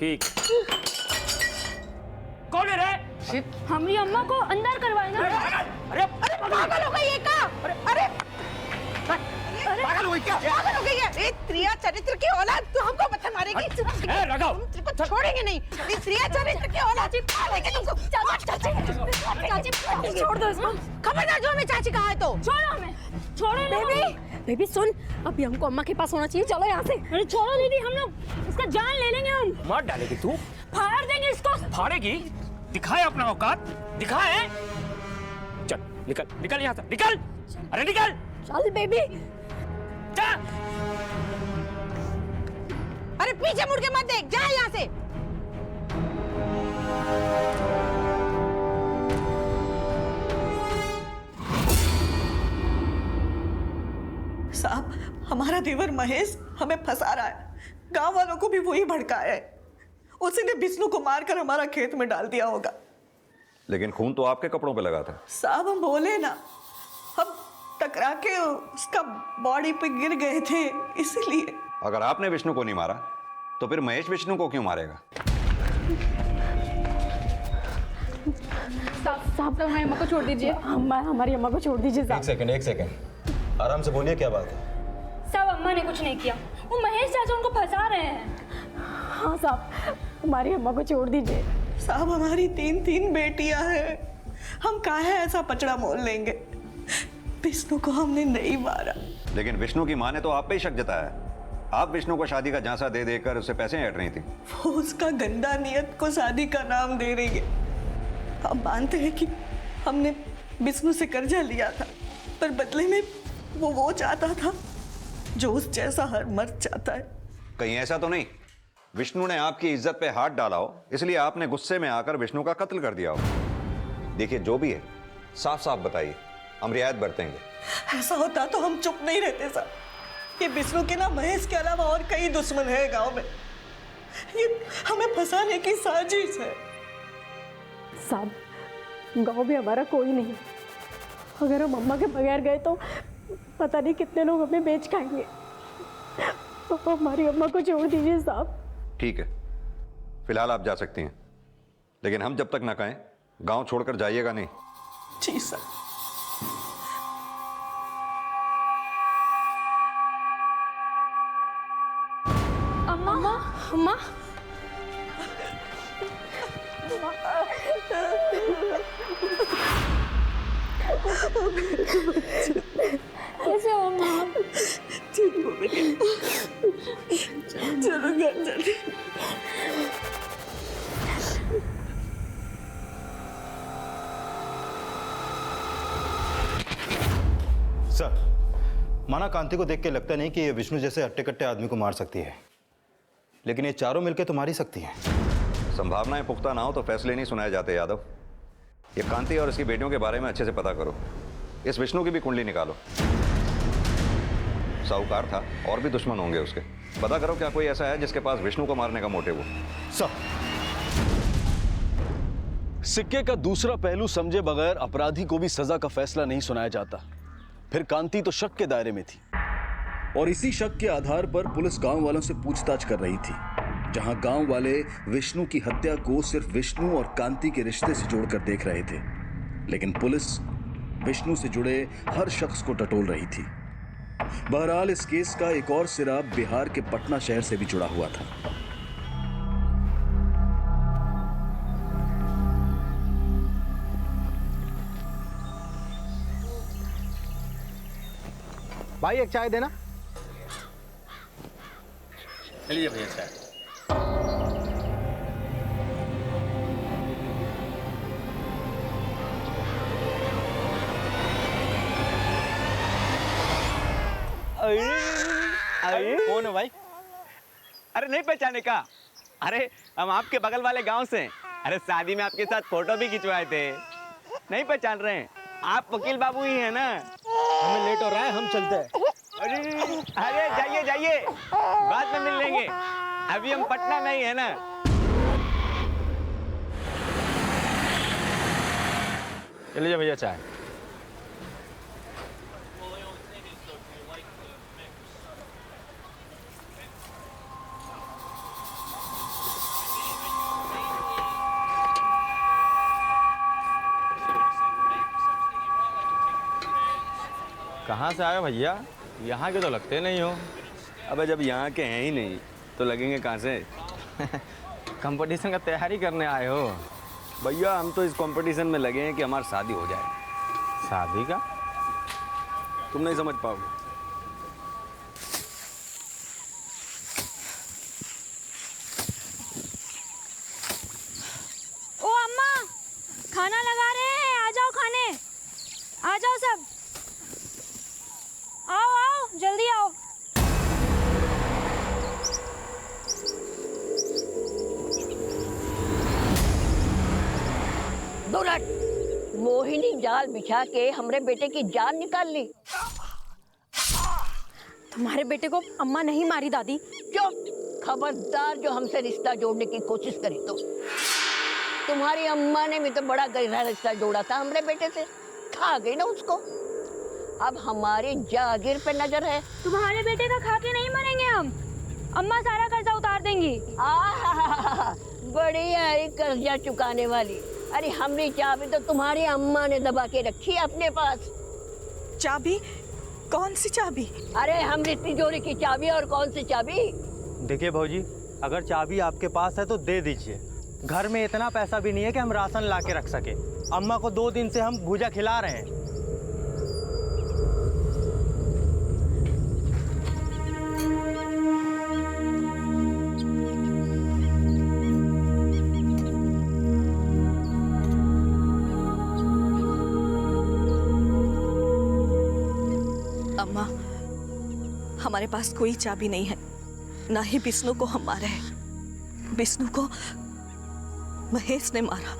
ठीक। कौन है रे? हमारी अम्मा को अंदर करवाए ना। अरे पागल हो गई है क्या? अरे पागल हो गई क्या? पागल हो गई है? ए त्रिया चरित्र की औलाद, तू हमको पत्थर मारेगी? लगाओ। हम तेरे को छोड़ेंगे नहीं। ए त्रिया चरित्र की औलाद, मारेंगे तुमको। चाची छोड़ दो इसको। खबरदार जो हमें चाची कहा है तो छोड़ो हमें, छोड़ो ना। बेबी सुन, अभी हमको अम्मा के पास होना चाहिए। चलो यहाँ से। अरे छोड़ो दीदी, हम लोग इसका जान ले लेंगे। हम मार डालेगी तू? फाड़ देंगे इसको। फाड़ेगी? दिखाए अपना औकात, दिखाए। चल निकल, निकल यहाँ से, निकल। अरे निकल। चल बेबी। जा। अरे पीछे मुड़ के मत देख, जा यहाँ से। साहब, हमारा देवर महेश हमें फंसा रहा है। गांव वालों को भी वही भड़काया है। उसी ने विष्णु को मारकर हमारा खेत में डाल दिया होगा। लेकिन खून तो आपके कपड़ों पे लगा था। साहब हम बोले ना, हम टकरा के उसका बॉडी पे गिर गए थे, इसीलिए। अगर आपने विष्णु को नहीं मारा तो फिर महेश विष्णु को क्यों मारेगा? साहब तो हमारी अम्मा को छोड़ दीजिए। हमारी अम्मा को छोड़ दीजिए साहब। एक सेकंड, आराम से बोलिए, क्या बात है? सब अम्मा ने कुछ नहीं किया, वो महेश चाचा उनको फंसा रहे हैं। हाँ साहब, हमारी अम्मा को छोड़ दीजिए। साहब हमारी तीन बेटियां हैं, हम काहे ऐसा पचड़ा मोल लेंगे? विष्णु को हमने नहीं मारा। लेकिन विष्णु की माँ ने तो आप पे ही शक जताया। आप विष्णु को शादी का झांसा दे देकर उससे पैसे ऐंठ रही थी। वो उसका गंदा नियत को शादी का नाम दे रही है। हम मानते हैं कि हमने विष्णु से कर्जा लिया था, पर बदले में वो चाहता था जो उस जैसा हर मर्द चाहता है। कहीं ऐसा तो नहीं विष्णु ने आपकी इज्जत पे हाथ डाला हो, इसलिए आपने गुस्से में आकर विष्णु का कत्ल कर दिया हो? देखिए जो भी है साफ साफ बताइए, हम रियायत बरतेंगे। ऐसा होता तो हम चुप नहीं रहते साहब। ये विष्णु के ना महेश के अलावा और कई दुश्मन है गांव में। ये हमें फंसाने की साजिश है। साहब, गांव में हमारा कोई नहीं। अगर हम अम्मा के बगैर गए तो पता नहीं कितने लोग हमें बेच खाएंगे। तो हमारी अम्मा को छोड़ दीजिए साहब। ठीक है, फिलहाल आप जा सकती हैं, लेकिन हम जब तक ना कहें गांव छोड़कर जाइएगा नहीं। जी सर। अम्मा, अम्मा, कैसे हो अम्मा? ठीक हो गई। चलो घर चलिए। सर, माना कांति को देख के लगता नहीं कि ये विष्णु जैसे हट्टे कट्टे आदमी को मार सकती है, लेकिन ये चारों मिलकर तो मार ही सकती हैं। संभावनाएं पुख्ता ना हो तो फैसले नहीं सुनाए जाते यादव। ये कांति और इसकी बेटियों के बारे में अच्छे से पता करो। इस विष्णु की भी कुंडली निकालो। साहूकार था, और भी दुश्मन होंगे उसके। पता करो क्या कोई ऐसा है जिसके पास विष्णु को मारने का मोटिव हो। सर, सिक्के का दूसरा पहलू समझे बगैर अपराधी को भी सजा का फैसला नहीं सुनाया जाता। फिर कांति तो शक के दायरे में थी, और इसी शक के आधार पर पुलिस गांव वालों से पूछताछ कर रही थी, जहां गांव वाले विष्णु की हत्या को सिर्फ विष्णु और कांति के रिश्ते से जोड़कर देख रहे थे। लेकिन पुलिस विष्णु से जुड़े हर शख्स को टटोल रही थी। बहरहाल इस केस का एक और सिरा बिहार के पटना शहर से भी जुड़ा हुआ था। भाई एक चाय देना। चलिए भैया चाय। अरे कौन है भाई? अरे नहीं पहचाने का? अरे हम आपके बगल वाले गांव से हैं। अरे शादी में आपके साथ फोटो भी खिंचवाए थे। नहीं पहचान रहे हैं? आप वकील बाबू ही हैं ना? हमें लेट हो रहा है, हम चलते हैं। अरे जाइए जाइए, बाद में मिल लेंगे। अभी हम पटना नहीं है ना। चलिए भैया चाय। कहाँ से आए हो भैया? यहाँ के तो लगते नहीं हो। अबे जब यहाँ के हैं ही नहीं तो लगेंगे कहाँ से? कंपटीशन का तैयारी करने आए हो? भैया हम तो इस कंपटीशन में लगे हैं कि हमारी शादी हो जाए। शादी का? तुम नहीं समझ पाओगे। ओ अम्मा, खाना लगा रहे हैं, आ जाओ खाने। आ जाओ सब, आओ आओ जल्दी आओ। दुलट, मोहिनी जाल बिछा के हमरे बेटे की जान निकाल ली। तुम्हारे बेटे को अम्मा नहीं मारी दादी। चुप, खबरदार जो हमसे रिश्ता जोड़ने की कोशिश करी तो। तुम्हारी अम्मा ने भी तो बड़ा गहरा रिश्ता जोड़ा था हमरे बेटे से, खा गई ना उसको। अब हमारी जागीर पे नजर है। तुम्हारे बेटे का खा के नहीं मरेंगे हम। अम्मा सारा कर्जा उतार देंगी। बढ़िया है कर्जा चुकाने वाली। अरे हमरी चाबी तो तुम्हारी अम्मा ने दबा के रखी है अपने पास। चाबी? कौन सी चाबी? अरे हमरी तिजोरी की चाबी। और कौन सी चाबी? देखिए भाजी, अगर चाबी आपके पास है तो दे दीजिए। घर में इतना पैसा भी नहीं है कि हम राशन ला के रख सके। अम्मा को 2 दिन से हम भूजा खिला रहे हैं। अम्मा, हमारे पास कोई चाबी नहीं है, ना ही विष्णु को हम मारे हैं। विष्णु को महेश ने मारा।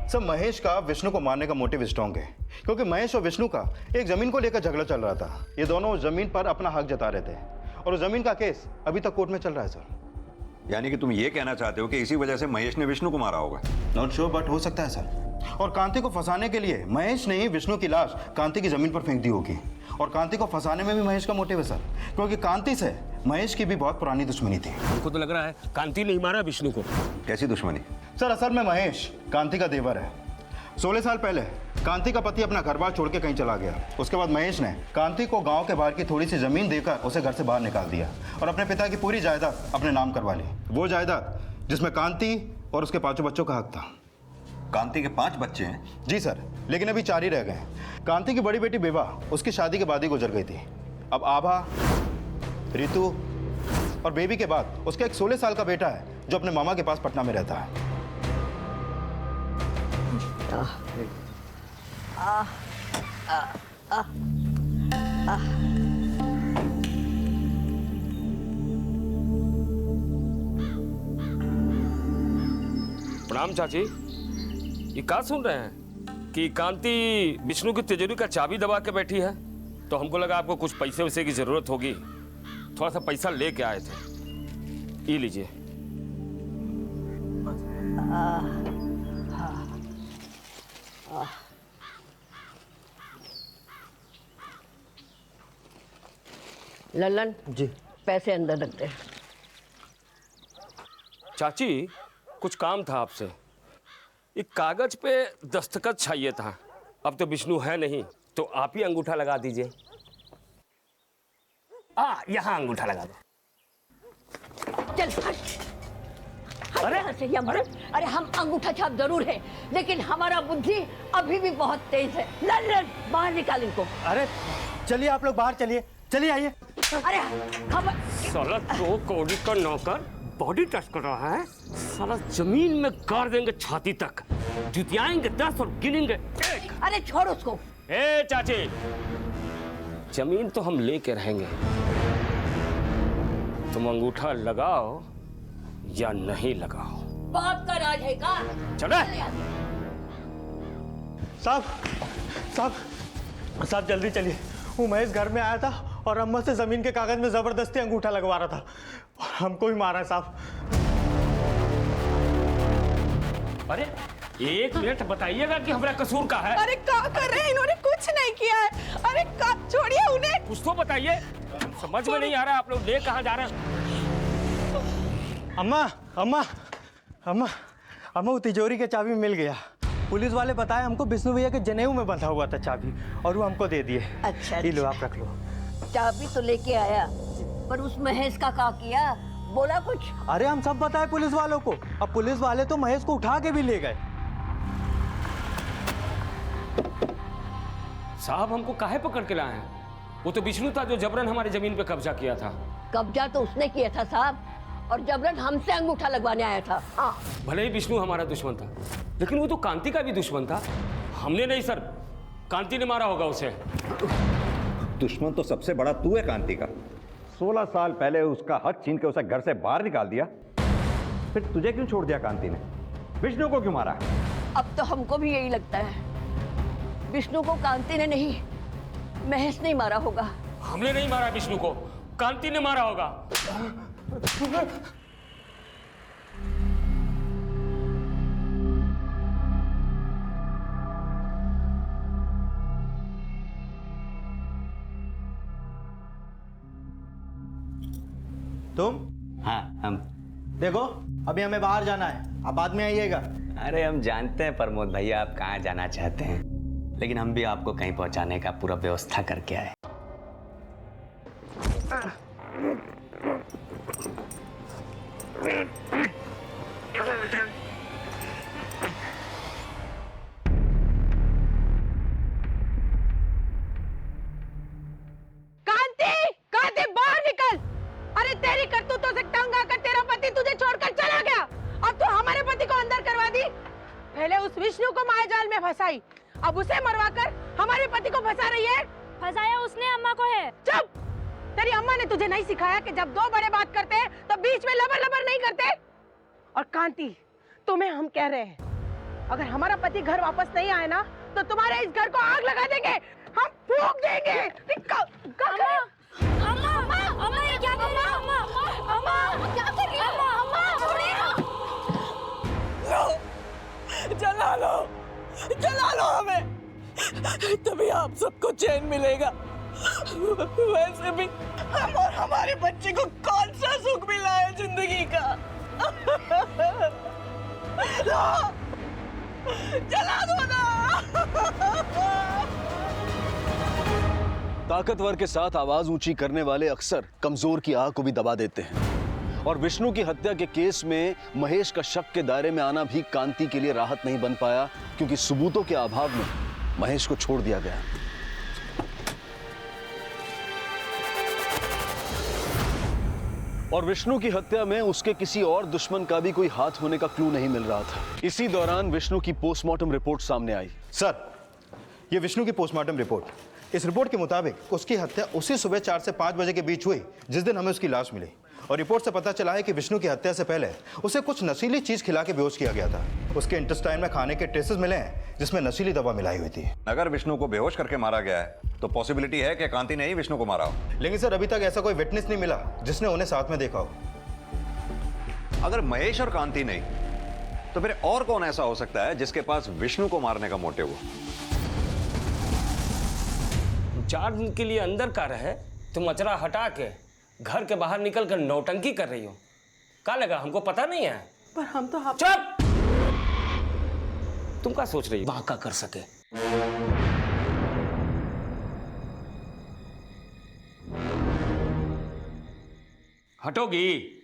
सब महेश का विष्णु को मारने का मोटिव स्ट्रॉन्ग है, क्योंकि महेश और विष्णु का एक जमीन को लेकर झगड़ा चल रहा था। ये दोनों उस जमीन पर अपना हक जता रहे थे और उस जमीन का केस अभी तक कोर्ट में चल रहा है सर। यानी कि तुम ये कहना चाहते हो कि इसी वजह से महेश ने विष्णु को मारा होगा? नॉट श्योर, बट हो सकता है सर। और कांति को फंसाने के लिए महेश ने ही विष्णु की लाश कांति की जमीन पर फेंक दी होगी। और कांति को फंसाने में भी महेश का मोटिव है सर, क्योंकि कांति से महेश की भी बहुत पुरानी दुश्मनी थी। हमको तो लग रहा है कांति नहीं मारा विष्णु को। कैसी दुश्मनी? सर असल में महेश कांति का देवर है। 16 साल पहले कांति का पति अपना घर बार छोड़ के कहीं चला गया। उसके बाद महेश ने कांति को गांव के बाहर की थोड़ी सी जमीन देकर उसे घर से बाहर निकाल दिया और अपने पिता की पूरी जायदाद अपने नाम करवा ली। वो जायदाद जिसमें कांति और उसके 5 बच्चों का हक था। कांति के 5 बच्चे हैं? जी सर, लेकिन अभी 4 ही रह गए। कांति की बड़ी बेटी बेबा उसकी शादी के बाद ही गुजर गई थी। अब आभा, रितु और बेबी के बाद उसका एक 16 साल का बेटा है जो अपने मामा के पास पटना में रहता है। प्रणाम चाची। ये क्या सुन रहे हैं कि कांति विष्णु की तिजोरी का चाबी दबा के बैठी है? तो हमको लगा आपको कुछ पैसे वैसे की जरूरत होगी, थोड़ा सा पैसा लेके आए थे। ये लीजिए। लल्लन जी। पैसे अंदर रख दे। चाची कुछ काम था आपसे। एक कागज पे दस्तखत चाहिए था। अब तो विष्णु है नहीं, तो आप ही अंगूठा लगा दीजिए। यहाँ अंगूठा लगा दो। चल अरे अरे हम अंगूठा छाप जरूर है, लेकिन हमारा बुद्धि अभी भी बहुत तेज है। लल्लन बाहर निकाल इनको। अरे चलिए आप लोग बाहर चलिए, चलिए आइए। अरे खबर साला तो कौड़ी का नौकर बॉडी टच कर रहा है। साला जमीन में गाड़ देंगे छाती तक, जुतियाएंगे 10 और गिनेंगे 1। अरे छोड़ उसको। ए चाची, जमीन तो हम लेके रहेंगे, तुम अंगूठा लगाओ या नहीं लगाओ। बाप का राज है का? चले। साहब साहब साहब जल्दी चलिए। वो महेश घर में आया था और अम्मा से जमीन के कागज में जबरदस्ती अंगूठा लगवा रहा था और हमको ही मारा है साहब। अरे 1 मिनट बताइएगा कि हमारा कसूर का है। अरे क्या कर रहे हैं? इन्होंने कुछ नहीं किया है। अरे छोड़िए उन्हें। कुछ तो बताइए, समझ में नहीं आ रहा आप लोग ले कहाँ जा रहे हैं। अम्मा अम्मा अम्मा अम्मा वो तिजोरी के चाबी मिल गया पुलिस वाले बताए हमको विष्णु भैया के जनेऊ में बंधा हुआ था चाबी, और वो हमको दे दिए। अच्छा, ये लो, आप रख लो। चाबी तो लेके आया, पर उस महेश का क्या किया? बोला कुछ? अरे हम सब बताए पुलिस वालों को। अब पुलिस वाले तो महेश को उठा के भी ले गए। साहब हमको काहे पकड़ के लाए हैं? वो तो विष्णु था जो जबरन हमारी जमीन पे कब्जा किया था। कब्जा तो उसने किया था साहब, और जबरन हमसे अंगूठा लगवाने आया था। हाँ, भले ही विष्णु हमारा दुश्मन था, लेकिन वो तो कांति का भी दुश्मन था। हमने नहीं सर, कांति ने मारा होगा उसे। दुश्मन तो सबसे बड़ा तू है कांति का। 16 साल पहले उसका हक छीन के उसे घर से बाहर निकाल दिया, फिर तुझे क्यों छोड़ दिया कांति ने? विष्णु को क्यों मारा? अब तो हमको भी यही लगता है, विष्णु को कांति ने नहीं, महेश ने मारा होगा। हमने नहीं मारा विष्णु को, कांति ने मारा होगा। तुम? हाँ, हम। देखो, अभी हमें बाहर जाना है, आप बाद में आइएगा। अरे हम जानते हैं प्रमोद भैया आप कहाँ जाना चाहते हैं, लेकिन हम भी आपको कहीं पहुंचाने का पूरा व्यवस्था करके आए। कांति, कांति बाहर निकल। अरे तेरी करतूतों से तंग आकर तेरा पति तुझे छोड़कर चला गया, अब तू हमारे पति को अंदर करवा दी। पहले उस विष्णु को मायाजाल में फंसाई, अब उसे मरवाकर हमारे पति को फंसा रही है। फंसाया उसने अम्मा को है। चुप! तेरी अम्मा ने तुझे नहीं सिखाया कि जब दो बड़े बात करते हैं तो बीच में लबर लबर नहीं करते? और कांति, तुम्हें हम कह रहे हैं, अगर हमारा पति घर वापस नहीं आए ना तो तुम्हारे इस घर को आग लगा देंगे, हम फूंक देंगे। अम्मा, अम्मा, अम्मा ये क्या कर रही है? अम्मा, अम्मा क्या कर रही है? अम्मा, अम्मा छोड़िए। जला लो हमें, तभी आप सबको चैन मिलेगा। वैसे भी हम और हमारे बच्चे को कौन सा सुख मिला है जिंदगी का? जला दो ना। ताकतवर के साथ आवाज ऊंची करने वाले अक्सर कमजोर की आह को भी दबा देते हैं, और विष्णु की हत्या के केस में महेश का शक के दायरे में आना भी कांति के लिए राहत नहीं बन पाया, क्योंकि सबूतों के अभाव में महेश को छोड़ दिया गया। और विष्णु की हत्या में उसके किसी और दुश्मन का भी कोई हाथ होने का क्लू नहीं मिल रहा था। इसी दौरान विष्णु की पोस्टमार्टम रिपोर्ट सामने आई। सर, ये विष्णु की पोस्टमार्टम रिपोर्ट। इस रिपोर्ट के मुताबिक उसकी हत्या उसी सुबह 4 से 5 बजे के बीच हुई जिस दिन हमें उसकी लाश मिली। और रिपोर्ट से पता चला है कि विष्णु की हत्या से पहले उसे कुछ नशीली चीज खिला के बेहोश किया गया था। उसके इंटेस्टाइन में खाने के ट्रेसेस मिले हैं जिसमें नशीली दवा मिलाई हुई थी। अगर विष्णु को बेहोश करके मारा गया है तो पॉसिबिलिटी है कि कांति ने ही विष्णु को मारा हो। लेकिन सर, अभी तक ऐसा कोई विटनेस नहीं मिला जिसने उन्हें साथ में देखा हो। अगर महेश और कांति नहीं, तो फिर और कौन ऐसा हो सकता है जिसके पास विष्णु को मारने का मोटिव हो? 4 दिन के लिए अंदर का रहे, तुम अचरा हटा के घर के बाहर निकल कर नौटंकी कर रही हो। क्या लगा हमको पता नहीं है? पर हम तो चुप! तुम क्या सोच रही हो? वहां का कर सके। हटोगी?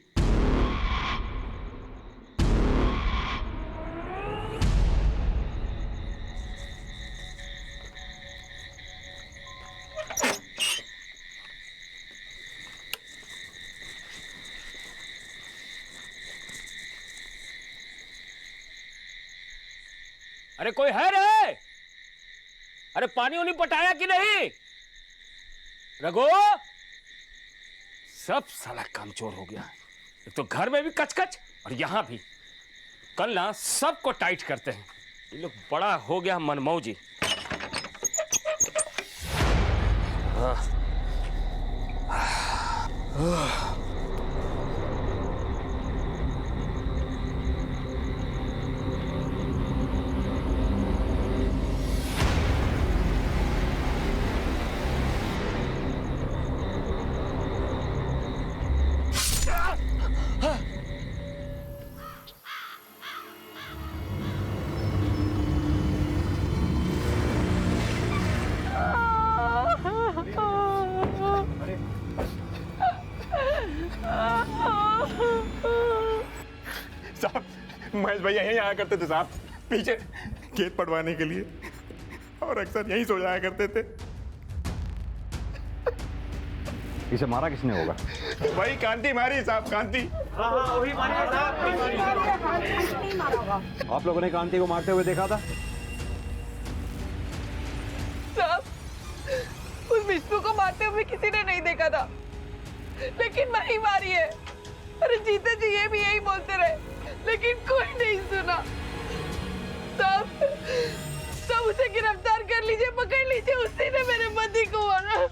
अरे कोई है रे? अरे पानी उनी पटाया कि नहीं? रघु, सब साला कामचोर हो गया। एक तो घर में भी कचकच और यहां भी। कल ना सबको टाइट करते हैं। ये लोग बड़ा हो गया मनमौजी। साहब महेश भैया यहीं आया करते थे साहब, पीछे खेत पटवाने के लिए, और अक्सर यहीं सो जाया करते थे। इसे मारा किसने होगा? वही कांति मारी साहब, कांति। वही मारी साहब। आप लोगों ने कांति को मारते हुए देखा था? साहब, उस विष्णु को मारते हुए किसी ने नहीं देखा था, लेकिन मैं ही मारी है। अरे जीते जी ये भी यही बोलते रहे, लेकिन कोई नहीं सुना। साहब, सब उसे गिरफ्तार कर लीजिए, पकड़ लीजिए, उसी ने मेरे पति को मारा।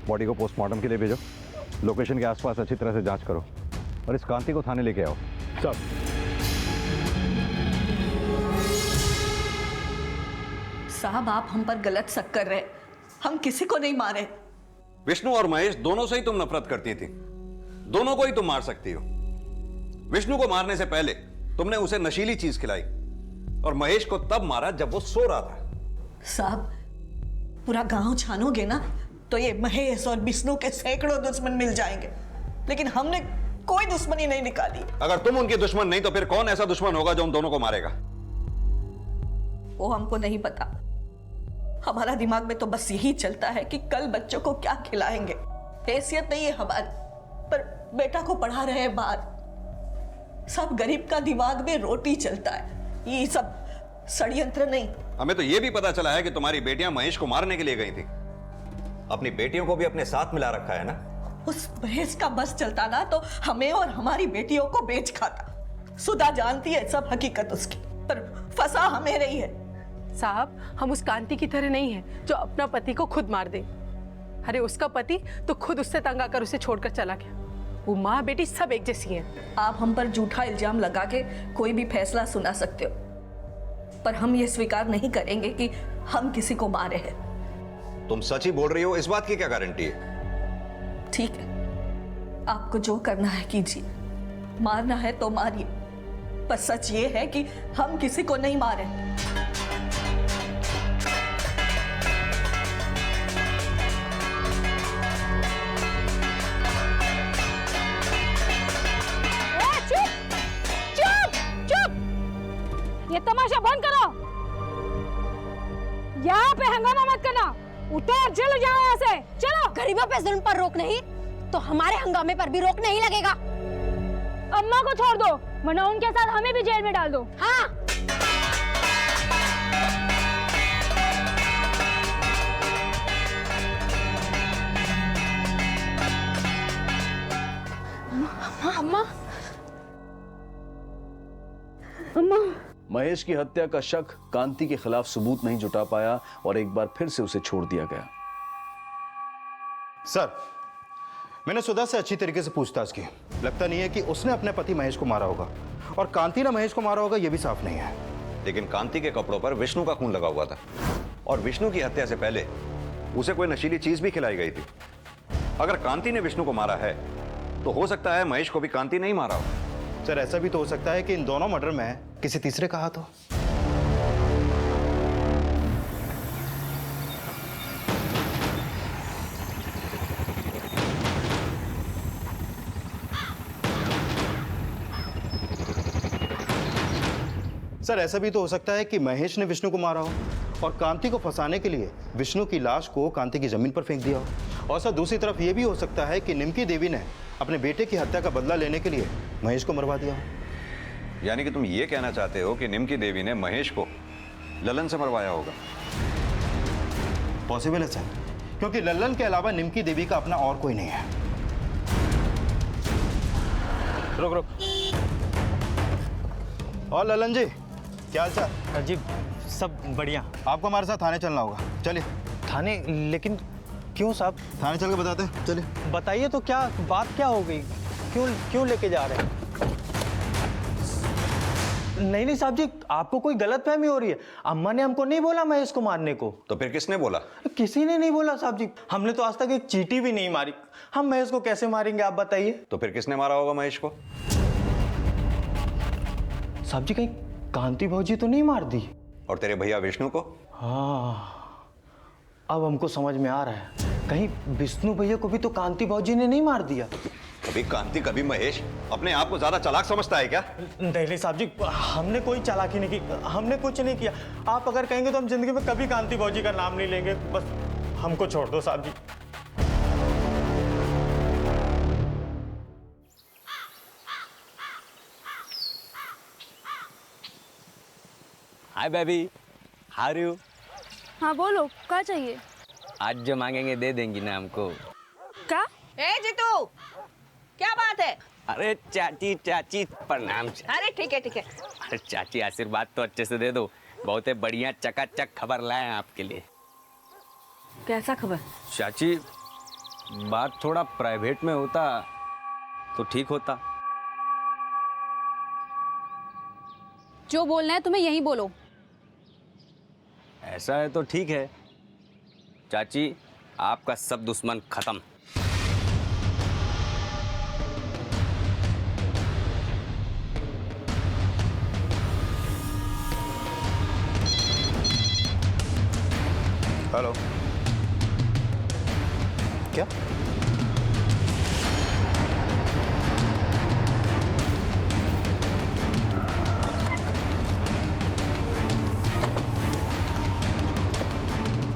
बॉडी को पोस्टमार्टम के लिए भेजो, लोकेशन के आसपास अच्छी तरह से जांच करो, और इस कांति को थाने लेके आओ। सब साहब, आप हम पर गलत शक कर रहे हैं, हम किसी को नहीं मारे। विष्णु और महेश दोनों से ही तुम नफरत करती थी, दोनों को ही तुम मार सकती हो। विष्णु को मारने से पहले तुमने उसे नशीली चीज खिलाई, और महेश को तब मारा जब वो सो रहा था। साहब, पूरा गांव छानोगे ना तो ये महेश और विष्णु के सैकड़ों दुश्मन मिल जाएंगे, लेकिन हमने कोई दुश्मनी नहीं निकाली। अगर तुम उनके दुश्मन नहीं तो फिर कौन ऐसा दुश्मन होगा जो उन दोनों को मारेगा? वो हमको नहीं पता। हमारा दिमाग में तो बस यही चलता है कि कल बच्चों को क्या खिलाएंगे। हैसियत नहीं है हमारी, पर बेटा को पढ़ा रहे हैं बाहर। सब गरीब का दिमाग में रोटी चलता है, ये सब षड्यंत्र नहीं। हमें तो यह भी पता चला है कि तुम्हारी बेटियां महेश को मारने के लिए गई थी। अपनी बेटियों को भी अपने साथ मिला रखा है ना? उस महेश का बस चलता ना तो हमें और हमारी बेटियों को बेच खाता। सुधा जानती है सब हकीकत उसकी, पर फंसा हमें रही है। साहब, हम उस कांति की तरह नहीं हैं जो अपना पति को खुद मार दे। अरे उसका पति तो खुद उससे तंग आकर उसे छोड़कर चला गया। वो माँ बेटी सब एक जैसी हैं। आप हम पर झूठा इल्जाम लगा के कोई भी फैसला सुना सकते हो, पर हम ये स्वीकार नहीं करेंगे कि हम किसी को मारे हैं। तुम सच ही बोल रही हो, इस बात की क्या गारंटी है? ठीक है, आपको जो करना है कीजिए, मारना है तो मारिए, पर सच ये है कि हम किसी को नहीं मारे। ये तमाशा बंद करो, यहाँ पे हंगामा मत करना। उतर, चलो जाओ यहाँ से, चलो। गरीबों पे जुल्म पर रोक नहीं तो हमारे हंगामे पर भी रोक नहीं लगेगा। अम्मा को छोड़ दो, वरना उनके साथ हमें भी जेल में डाल दो। हाँ, अम्मा, अम्मा। महेश की हत्या का शक कांति के खिलाफ सबूत नहीं जुटा पाया और एक बार फिर से उसे छोड़ दिया गया। सर, मैंने सुधा से अच्छी तरीके से पूछताछ की, लगता नहीं है कि उसने अपने पति महेश को मारा होगा, और कांति ने महेश को मारा होगा यह भी साफ नहीं है। लेकिन कांति के कपड़ों पर विष्णु का खून लगा हुआ था, और विष्णु की हत्या से पहले उसे कोई नशीली चीज भी खिलाई गई थी। अगर कांति ने विष्णु को मारा है तो हो सकता है महेश को भी कांति नहीं मारा हो। सर, ऐसा भी तो हो सकता है कि इन दोनों मर्डर में किसी तीसरे का हाथ हो। सर, ऐसा भी तो हो सकता है कि महेश ने विष्णु को मारा हो और कांति को फंसाने के लिए विष्णु की लाश को कांति की जमीन पर फेंक दिया हो। और सर, दूसरी तरफ यह भी हो सकता है कि निमकी देवी ने अपने बेटे की हत्या का बदला लेने के लिए महेश को मरवा दिया हो। यानी कि तुम ये कहना चाहते हो कि निमकी देवी ने महेश को ललन से मरवाया होगा? पॉसिबल है सर, क्योंकि ललन के अलावा निमकी देवी का अपना और कोई नहीं है। रुक रुक। और ललन जी, क्या हाल चाल? जी सब बढ़िया। आपको हमारे साथ थाने चलना होगा, चलिए। थाने? लेकिन क्यों साहब? थाने चल के बताते हैं, चलिए। बताइए तो, क्या बात क्या हो गई? क्यों लेके जा रहे हैं? नहीं साहब जी, आपको कोई गलतफहमी हो रही है। अम्मा ने हमको नहीं बोला महेश को मारने को। तो फिर किसने बोला? किसी ने नहीं बोला साहब जी, हमने तो आज तक एक चींटी भी नहीं मारी। हम महेश को कैसे मारेंगे आप बताइए? तो फिर किसने मारा होगा महेश को? साहब जी, कहीं कांति भौजी तो नहीं मार दी? और तेरे भैया विष्णु को? हाँ, अब हमको समझ में आ रहा है। कहीं विष्णु भैया को भी तो कांति भाजी ने नहीं मार दिया? कभी कांति कभी महेश, अपने आप को ज्यादा चालाक समझता है क्या? नहीं साहब जी, हमने कोई चालाकी नहीं की, हमने कुछ नहीं किया। आप अगर कहेंगे तो हम जिंदगी में कभी कांति भाजी का नाम नहीं लेंगे। बस हमको छोड़ दो साहब जी। Hi baby, how are you? हाँ बोलो, क्या चाहिए? आज जो मांगेंगे दे देंगी ना हमको? क्या? ए जीतू, क्या बात है? अरे चाची चाची प्रणाम। अरे ठीक है ठीक है। अरे चाची आशीर्वाद तो अच्छे से दे दो, बहुत बढ़िया चकाचक खबर लाए हैं आपके लिए। कैसा खबर? चाची बात थोड़ा प्राइवेट में होता तो ठीक होता। जो बोलना है तुम्हें यही बोलो। ऐसा है तो ठीक है चाची, आपका सब दुश्मन खत्म। हेलो, क्या?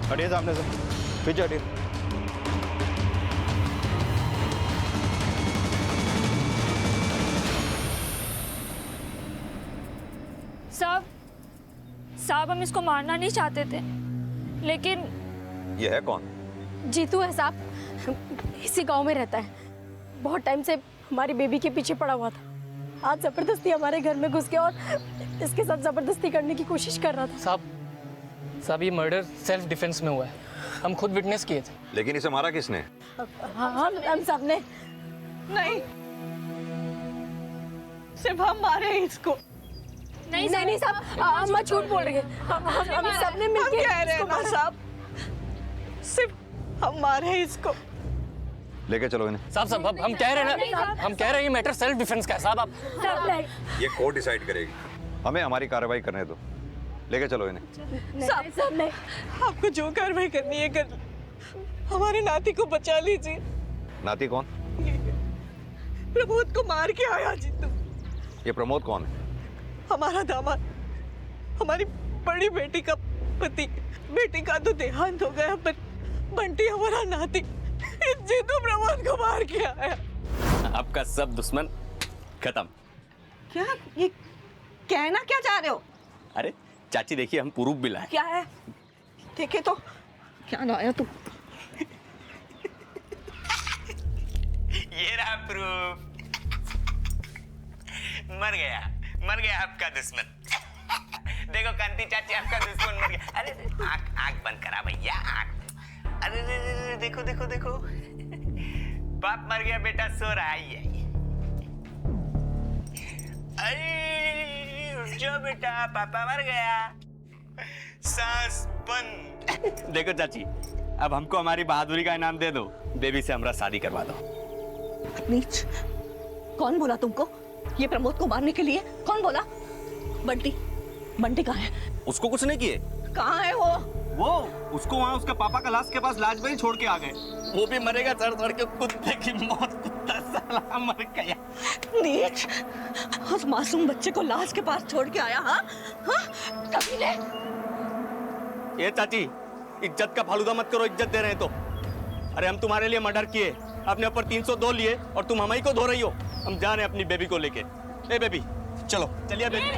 हटिए सामने से, पीछे हटिए। साहब हम इसको मारना नहीं चाहते थे, लेकिन ये है कौन? जीतू है साहब, इसी गांव में रहता है। बहुत टाइम से हमारी बेबी के पीछे पड़ा हुआ था। आज जबरदस्ती हमारे घर में घुस गया और इसके साथ जबरदस्ती करने की कोशिश कर रहा था। साहब ये मर्डर सेल्फ डिफेंस में हुआ है, हम खुद विटनेस किए थे। लेकिन इसे मारा किसने? हाँ हम सब ने। नहीं, सिर्फ हम मारे इसको। नहीं साहब, अम्मा झूठ बोल रही है। हम सब ने मिलकर कह रहे हैं ना साहब, सिर्फ हम मारे इसको। लेके चलो इन्हें। साहब हम कह रहे हैं ना, हम कह रहे हैं ये मैटर सेल्फ डिफेंस का है साहब। आप ये कोर्ट डिसाइड करेगी, हमें हमारी कार्रवाई करने दो। लेके चलो इन्हें। साहब नहीं, आपको जो कार्रवाई करनी है कर, हमारे नाती को बचा लीजिए। नाती कौन? प्रमोद को मार के आया जीतू। ये प्रमोद कौन है? हमारा दामाद, हमारी बड़ी बेटी का पति। बेटी का तो देहांत हो गया, पर बंटी हमारा नाती जीतू प्रमोद को मार के आया। आपका सब दुश्मन खत्म। क्या ये कहना क्या चाह रहे हो? अरे चाची देखिए, हम प्रूफ भी लाए। क्या है? देखे तो क्या लाया तू? ये रहा प्रूफ। मर गया आपका दुश्मन। देखो कांति चाची, आपका दुश्मन मर गया। अरे आंख बंद करा भैया, आंख। अरे देखो देखो देखो, बाप मर गया, बेटा सो रहा है। अरे उठ जाओ बेटा, पापा मर गया। सांस बंद। देखो चाची, अब हमको हमारी बहादुरी का इनाम दे दो, बेबी से हमारा शादी करवा दो। नीच, कौन बोला तुमको ये प्रमोद को मारने के लिए? कौन बोला? बंटी कहाँ है? उसको कुछ नहीं किए। कहाँ है वो उसको वहाँ उसके पापा का लाश के पास लाज में ही छोड़ के आ गए। वो भी मरेगा सड़ सड़ के, कुत्ते की मौत। कुत्ता साला मर गया। नीच, उस मासूम बच्चे को लाश के पास छोड़ के आया। हाँ कमीने। ये चाची, इज्जत का फालूदा मत करो, इज्जत दे रहे हैं तो। अरे हम तुम्हारे लिए मर्डर किए, अपने ऊपर 302 लिए, और तुम हमारी को धो रही हो। हम जा रहे हैं अपनी बेबी को लेके। ए बेबी चलो, चलिए बेबी।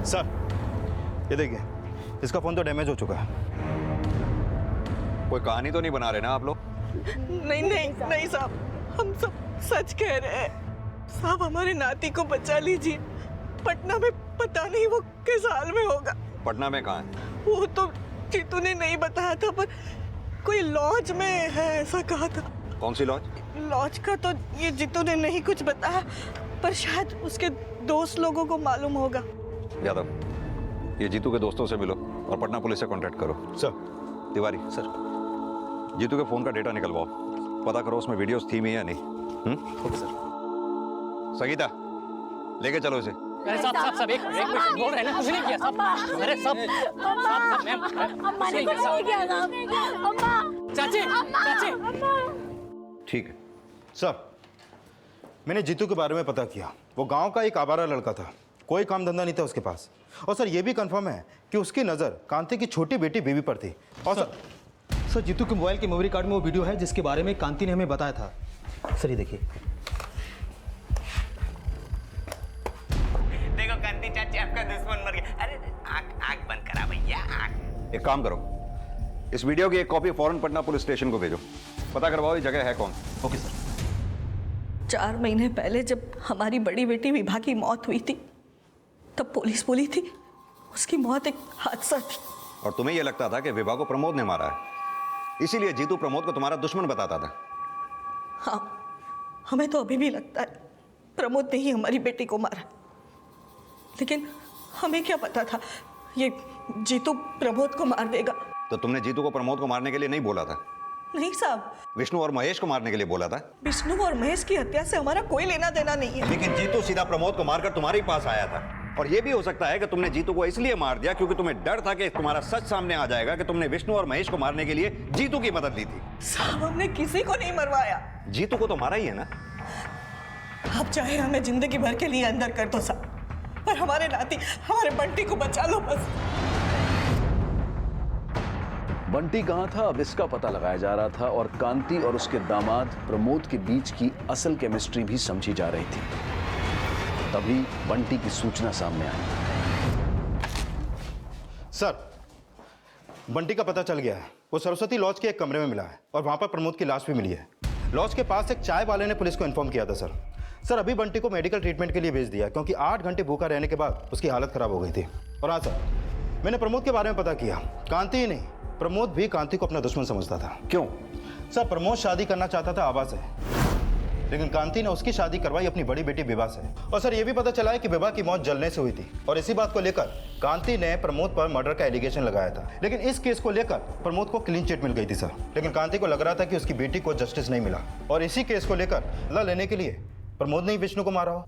सर ये देखिए, इसका फोन तो डैमेज हो चुका है। कोई कहानी तो नहीं बना रहे ना आप लोग? नहीं साहब, हम सब सच कह रहे हैं। साहब हमारे नाती को बचा लीजिए। पटना में पता नहीं वो किस हाल में होगा। पटना में कहाँ है? वो तो जीतू ने नहीं बताया था, पर कोई लॉज में है ऐसा कहा था। कौन सी लॉज? लॉज का तो ये जीतू ने नहीं कुछ बताया, पर शायद उसके दोस्त लोगों को मालूम होगा। यादव, ये जीतू के दोस्तों से मिलो और पटना पुलिस से कांटेक्ट करो। सर। तिवारी सर। जीतू के फोन का डेटा निकलवाओ, पता करो उसमें वीडियोस थी भी या नहीं। Okay sir. संगीता, लेके चलो इसे। अरे सब एक मिनट बोल रहे हैं ना, कुछ नहीं किया सब। अरे सब मैम अम्मा ने कुछ नहीं किया था। अम्मा चाची ठीक है सर, मैंने जीतू के बारे में पता किया। वो गांव का एक आवारा लड़का था, कोई काम धंधा नहीं था उसके पास। और सर ये भी कंफर्म है कि उसकी नज़र कांति की छोटी बेटी बेबी पर थी। और सर जीतू के मोबाइल के मेमोरी कार्ड में वो वीडियो है जिसके बारे में कांति ने हमें बताया था। सर ये देखिए। देखो कांति चाची आपका दुश्मन मर गया। अरे आंख बंद करा भैया, आंख। एक काम करो, इस वीडियो की एक कॉपी फौरन पटना पुलिस स्टेशन को भेजो, पता करवाओ ये जगह है कौन। Okay sir. 4 महीने पहले जब हमारी बड़ी बेटी विभा की मौत हुई थी तब पुलिस बोली थी उसकी मौत एक हादसा थी। और तुम्हें यह लगता था कि विभा को प्रमोद ने मारा है, इसीलिए जीतू प्रमोद को तुम्हारा दुश्मन बताता था। हाँ, हमें तो अभी भी लगता है प्रमोद ने ही हमारी बेटी को मारा, लेकिन हमें क्या पता था ये जीतू प्रमोद को मार देगा। तो तुमने जीतू को प्रमोद को मारने के लिए नहीं बोला था? नहीं साहब, विष्णु और महेश को मारने के लिए बोला था। विष्णु और महेश की हत्या से हमारा कोई लेना देना नहीं है। लेकिन जीतू सीधा प्रमोद को मारकर तुम्हारे ही पास आया था। और यह भी हो सकता है कि तुमने जीतू को इसलिए मार दिया क्योंकि तुम्हें डर था कि तुम्हारा सच सामने आ जाएगा कि तुमने विष्णु और महेश को मारने के लिए जीतू की मदद ली थी। साहब हमने किसी को नहीं मरवाया। जीतू को तो मारा ही है ना। आप चाहे हमें जिंदगी भर के लिए अंदर कर दो साहब, पर हमारे नाती हमारे बंटी को बचा लो बस। बंटी कहाँ था अब इसका पता लगाया जा रहा था और कांति और उसके दामाद प्रमोद के बीच की असल केमिस्ट्री भी समझी जा रही थी। तभी बंटी की सूचना सामने आई। सर, बंटी का पता चल गया है। वो सरस्वती लॉज के एक कमरे में मिला है और वहां पर प्रमोद की लाश भी मिली है। लॉज के पास एक चाय वाले ने पुलिस को इन्फॉर्म किया था। सर अभी बंटी को मेडिकल ट्रीटमेंट के लिए भेज दिया क्योंकि 8 घंटे भूखा रहने के बाद उसकी हालत खराब हो गई थी। और हाँ सर, मैंने प्रमोद के बारे में पता किया। कांति ही नहीं, प्रमोद भी कांति को अपना दुश्मन समझता था। क्यों? सर प्रमोद शादी करना चाहता था आभा से, लेकिन कांति ने उसकी शादी करवाई अपनी बड़ी बेटी विभा से। और सर ये भी पता चला है कि विभा की मौत जलने से हुई थी। और इसी बात को लेकर कांति ने प्रमोद पर मर्डर का एलिगेशन लगाया था। लेकिन इस केस को लेकर प्रमोद को क्लीन चिट मिल गई थी सर। लेकिन कांति को लग रहा था कि उसकी बेटी को जस्टिस नहीं मिला और इसी केस को लेकर बदला लेने के लिए प्रमोद ने ही विष्णु को मारा हो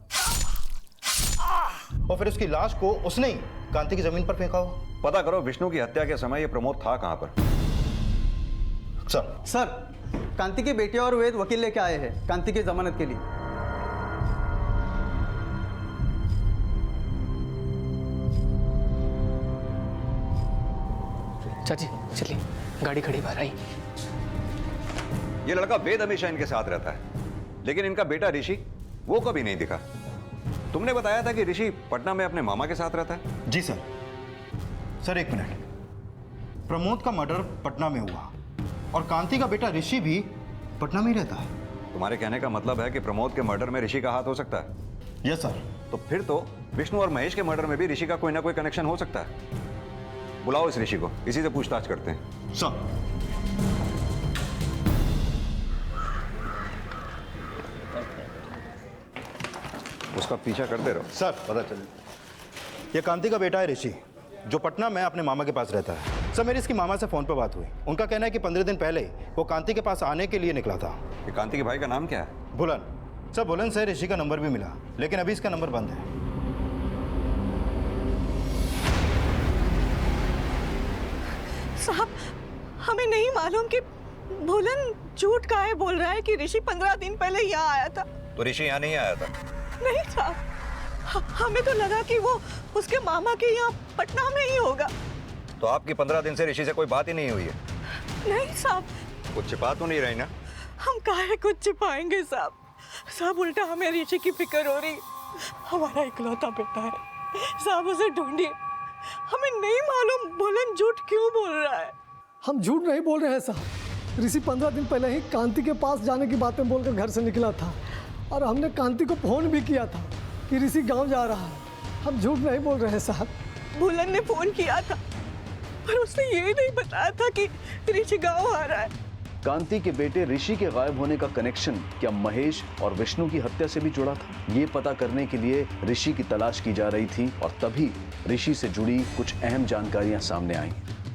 और फिर उसकी लाश को उसने ही कांति की जमीन पर फेंका हो। पता करो विष्णु की हत्या के समय ये प्रमोद था कहां पर। सर कांति के बेटे और वेद वकील लेके आए हैं कांति की जमानत के लिए। चाची चलिए, गाड़ी खड़ी बाहर आई। ये लड़का वेद हमेशा इनके साथ रहता है, लेकिन इनका बेटा ऋषि वो कभी नहीं दिखा। तुमने बताया था कि ऋषि पटना में अपने मामा के साथ रहता है। जी सर। सर एक मिनट, प्रमोद का मर्डर पटना में हुआ और कांति का बेटा ऋषि भी पटना में ही रहता है। तुम्हारे कहने का मतलब है कि प्रमोद के मर्डर में ऋषि का हाथ हो सकता है? Yes sir. तो फिर तो विष्णु और महेश के मर्डर में भी ऋषि का कोई ना कोई कनेक्शन हो सकता है। बुलाओ इस ऋषि को, इसी से पूछताछ करते हैं। सर। उसका पीछा करते रहो। सर पता चले ये कांति का बेटा है ऋषि, जो पटना में अपने मामा के पास रहता है। सर मेरी इसकी मामा से फोन पर बात हुई। उनका कहना है कि 15 दिन पहले वो कांति के पास आने के लिए निकला था। ये कांति के भाई का नाम क्या है? बुलन। सर बुलन से ऋषि का नंबर भी मिला, लेकिन अभी इसका नंबर बंद है। साहब हमें नहीं मालूम कि बुलन झूठ काहे बोल रहा है कि ऋषि 15 दिन पहले यहाँ आया था। तो ऋषि यहाँ नहीं आया था? नहीं साहब, हमें तो लगा कि वो उसके मामा के यहाँ पटना में ही होगा। तो आपकी 15 दिन से ऋषि से कोई बात ही नहीं हुई है? नहीं साहब। कुछ छिपा तो नहीं रही ना? हम काहे कुछ छिपाएंगे साहब। साहब उल्टा हमें ऋषि की फिक्र हो रही। हमारा इकलौता बेटा है साहब, उसे ढूंढिए। हमें नहीं मालूम बुलन झूठ क्यों बोल रहा है। हम झूठ नहीं बोल रहे हैं साहब। ऋषि 15 दिन पहले ही कांति के पास जाने की बातें बोलकर घर से निकला था और हमने कांति को फोन भी किया था कि ऋषि गांव जा रहा है। हम झूठ नहीं बोल रहे हैं साहब। बुलन ने फोन किया था पर उसने ये नहीं बताया था कि ऋषि गांव आ रहा है। कांति के बेटे ऋषि के गायब होने का कनेक्शन क्या महेश और विष्णु की हत्या से भी जुड़ा था? ये पता करने के लिए ऋषि की तलाश की जा रही थी और तभी ऋषि से जुड़ी कुछ अहम जानकारियां सामने आई।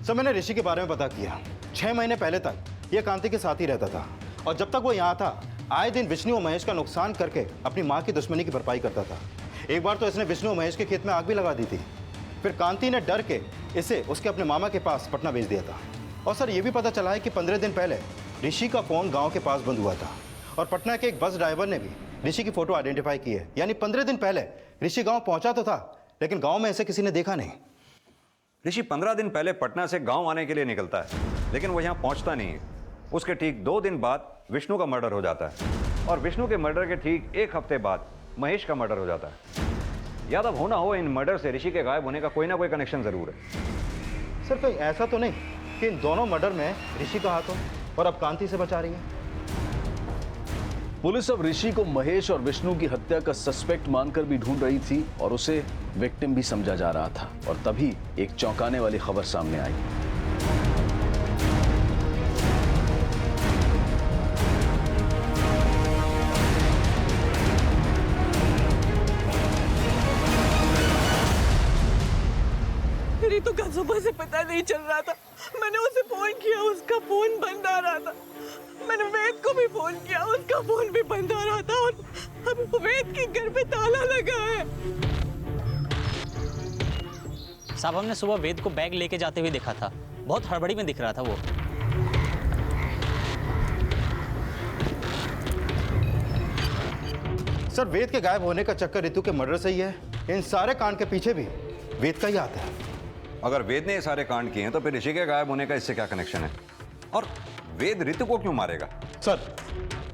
सर मैंने ऋषि के बारे में पता किया। 6 महीने पहले तक ये कांति के साथ ही रहता था और जब तक वो यहाँ था आए दिन विष्णु और महेश का नुकसान करके अपनी माँ की दुश्मनी की भरपाई करता था। एक बार तो इसने विष्णु और महेश के खेत में आग भी लगा दी थी। फिर कांति ने डर के इसे उसके अपने मामा के पास पटना भेज दिया था। और सर ये भी पता चला है कि 15 दिन पहले ऋषि का फ़ोन गांव के पास बंद हुआ था और पटना के एक बस ड्राइवर ने भी ऋषि की फ़ोटो आइडेंटिफाई की है। यानी 15 दिन पहले ऋषि गांव पहुंचा तो था लेकिन गांव में ऐसे किसी ने देखा नहीं। ऋषि 15 दिन पहले पटना से गांव आने के लिए निकलता है लेकिन वो यहाँ पहुंचता नहीं है। उसके ठीक 2 दिन बाद विष्णु का मर्डर हो जाता है और विष्णु के मर्डर के ठीक 1 हफ्ते बाद महेश का मर्डर हो जाता है। याद अब होना हो इन मर्डर से ऋषि के गायब होने का कोई ना कोई कनेक्शन जरूर है। सर कहीं ऐसा तो नहीं कि इन दोनों मर्डर में ऋषि का हाथ हो और अब कांति से बचा रही है? पुलिस अब ऋषि को महेश और विष्णु की हत्या का सस्पेक्ट मानकर भी ढूंढ रही थी और उसे विक्टिम भी समझा जा रहा था और तभी एक चौंकाने वाली खबर सामने आई। रितु का सुबह से पता नहीं चल रहा था। मैंने उसे फोन किया, उसका फोन बंद आ रहा था। मैंने वेद को भी फोन किया, उसका फोन भी बंद आ रहा था और अब वेद के घर पे ताला लगा है। साहब हमने सुबह वेद को बैग लेके जाते हुए देखा था, बहुत हड़बड़ी में दिख रहा था वो। सर वेद के गायब होने का चक्कर रितु के मर्डर से ही है। इन सारे कांड के पीछे भी वेद का ही हाथ है। अगर वेद ने ये सारे कांड किए हैं तो फिर ऋषि के गायब होने का इससे क्या कनेक्शन है? और वेद ऋतु को क्यों मारेगा? सर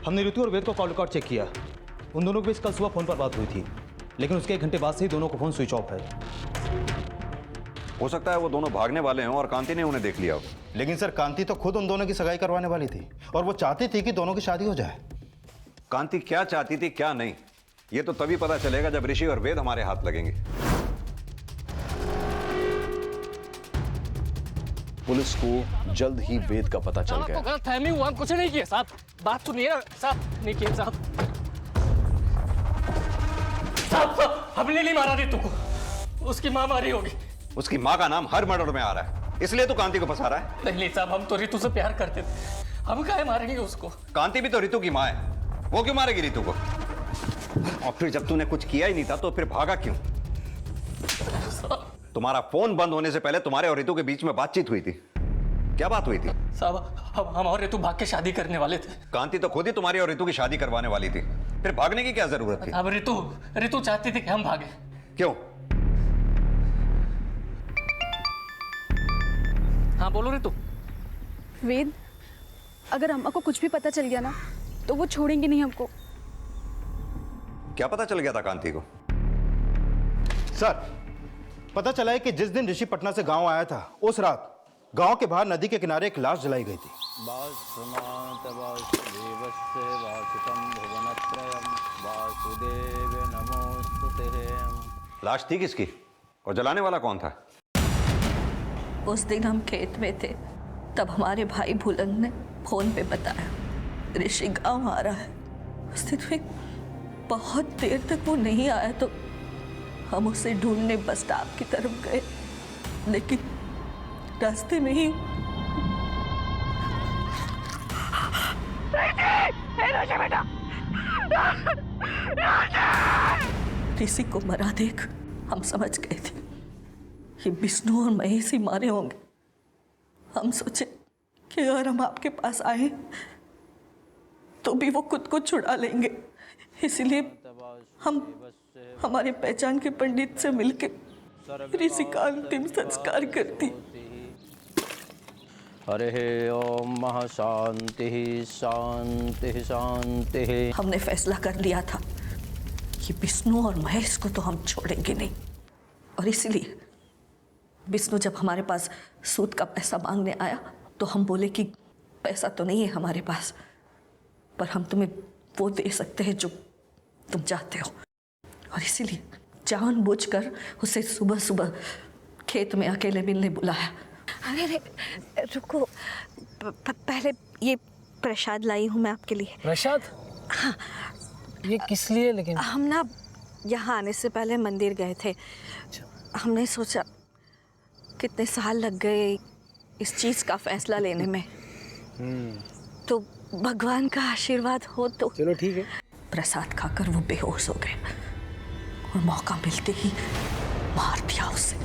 हमने ऋतु और वेद को कॉल रिकॉर्ड चेक किया। उन दोनों के बीच कल सुबह फोन पर बात हुई थी लेकिन उसके 1 घंटे बाद से ही दोनों का फोन स्विच ऑफ है। हो सकता है वो दोनों भागने वाले हों और कांति ने उन्हें देख लिया हो। लेकिन सर कांति तो खुद उन दोनों की सगाई करवाने वाली थी और वो चाहती थी कि दोनों की शादी हो जाए। कांति क्या चाहती थी क्या नहीं ये तो तभी पता चलेगा जब ऋषि और वेद हमारे हाथ लगेंगे। पुलिस को जल्द ही वेद का पता चल गया। गलतफहमी हुआ, हम कुछ नहीं किया साहब। बात सुनिए ना साहब, नहीं किया साहब। साहब हमने नहीं मारा रितु को, उसकी माँ मारी होगी। उसकी माँ का नाम हर मर्डर में आ रहा है इसलिए तो कांति को फंसा रहा है। नहीं साहब, हम तो रितु से प्यार करते थे, हम काहे मारेंगे उसको? कांति भी तो रितु की माँ है, वो क्यों मारेगी रितु को? और फिर जब तूने कुछ किया ही नहीं था तो फिर भागा क्यों? तुम्हारा फोन बंद होने से पहले तुम्हारे और रितु के बीच में बातचीत हुई थी। क्या बात हुई थी? साहब हम और रितु भाग के शादी करने वाले थे। कांति तो खुद ही तुम्हारी और रितु की शादी करवाने वाली थी, फिर भागने की क्या जरूरत थी? अब रितु चाहती थी कि हम भागे। क्यों? हाँ बोलो रितु। वेद, अगर अम्मा को कुछ भी पता चल गया ना तो वो छोड़ेंगे नहीं हमको। क्या पता चल गया था कांति को? सर पता चला है कि जिस दिन ऋषि पटना से गांव आया था उस रात गांव के बाहर नदी के किनारे एक लाश जलाई गई थी। लाश थी किसकी और जलाने वाला कौन था? उस दिन हम खेत में थे तब हमारे भाई भुलन ने फोन पे बताया ऋषि गांव आ रहा है। उस दिन फिर बहुत देर तक वो नहीं आया तो हम उसे ढूंढने बस स्टॉप की तरफ गए लेकिन रास्ते में ही ऋषि को मरा देख हम समझ गए थे ये विष्णु और महेश ही मारे होंगे। हम सोचे कि अगर हम आपके पास आए तो भी वो खुद को छुड़ा लेंगे, इसलिए हम हमारे पहचान के पंडित से मिलके ऋषि का अंतिम संस्कार करती। हरे ओम शांति शांति शांति। हमने फैसला कर लिया था कि विष्णु और महेश को तो हम छोड़ेंगे नहीं और इसलिए विष्णु जब हमारे पास सूद का पैसा मांगने आया तो हम बोले कि पैसा तो नहीं है हमारे पास पर हम तुम्हें वो दे सकते हैं जो तुम चाहते हो और इसीलिए जानबूझकर उसे सुबह सुबह खेत में अकेले मिलने बुलाया। अरे रुको, पहले ये प्रसाद लाई हूँ मैं आपके लिए। प्रसाद? हाँ। ये किस लिए? लेकिन हम ना यहाँ आने से पहले मंदिर गए थे। हमने सोचा कितने साल लग गए इस चीज़ का फैसला लेने में तो भगवान का आशीर्वाद हो तो। चलो ठीक है। प्रसाद खाकर वो बेहोश हो गए और मौका मिलते ही मार दिया उसे।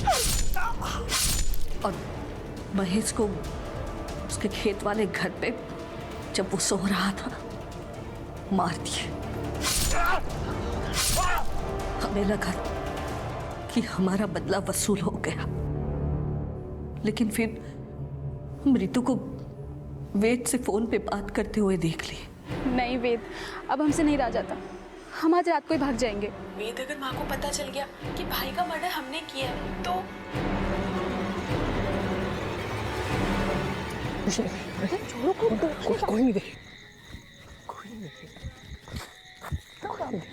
और महेश को उसके खेत वाले घर पे जब वो सो रहा था मार दिए। हमें लगा कि हमारा बदला वसूल हो गया, लेकिन फिर हम रितु को वेद से फोन पे बात करते हुए देख लिए। नहीं वेद, अब हमसे नहीं रहा जाता। हम आज रात को ही भाग जाएंगे। वेद, अगर माँ को पता चल गया कि भाई का मर्डर हमने किया है तो कोई नहीं देखे।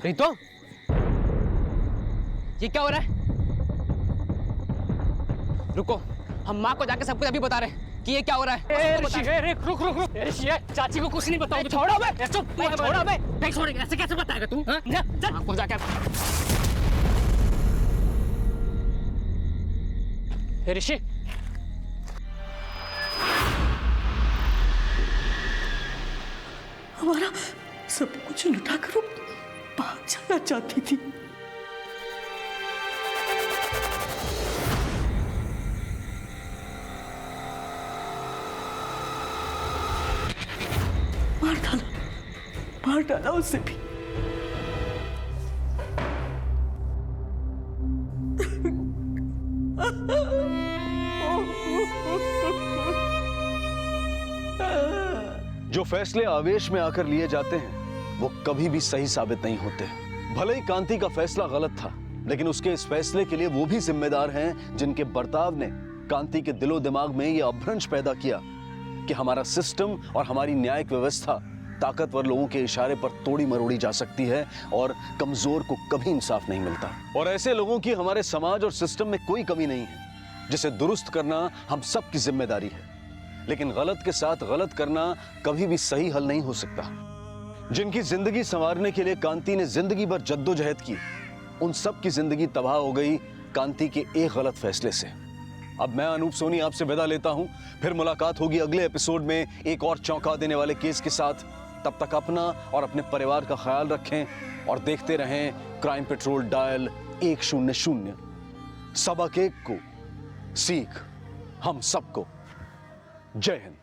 रितो, ये क्या हो रहा है? रुको, हम माँ को जाके सब कुछ अभी बता रहे हैं कि ये क्या हो रहा है। रुक रुक रुक, चाची को कुछ नहीं बताओ। छोड़ो बे, चुप, छोड़ो बे, नहीं छोड़ेंगे। ऐसे कैसे बताएगा तुम? चल, माँ को जाके। ऋषि, हमारा सब कुछ लुटा कर वो भाग जाना चाहती थी। मार डाला उसे भी। जो फैसले आवेश में आकर लिए जाते हैं वो कभी भी सही साबित नहीं होते। भले ही कांति का फैसला गलत था, लेकिन उसके इस फैसले के लिए वो भी जिम्मेदार हैं जिनके बर्ताव ने कांति के दिलो दिमाग में ये अभ्रंश पैदा किया कि हमारा सिस्टम और हमारी न्यायिक व्यवस्था ताकतवर लोगों के इशारे पर तोड़ी मरोड़ी जा सकती है और कमजोर को कभी इंसाफ नहीं मिलता। और ऐसे लोगों की हमारे समाज और सिस्टम में कोई कमी नहीं है, जिसे दुरुस्त करना हम सब की जिम्मेदारी है। लेकिन गलत के साथ गलत करना कभी भी सही हल नहीं हो सकता। जिनकी जिंदगी संवारने के लिए कांति ने जिंदगी भर जद्दोजहद की, उन सब की जिंदगी तबाह हो गई कांति के एक गलत फैसले से। अब मैं अनूप सोनी आपसे विदा लेता हूं। फिर मुलाकात होगी अगले एपिसोड में एक और चौंका देने वाले केस के साथ। तब तक अपना और अपने परिवार का ख्याल रखें और देखते रहें क्राइम पेट्रोल डायल 100। सबक एक को सीख हम सबको। जय हिंद।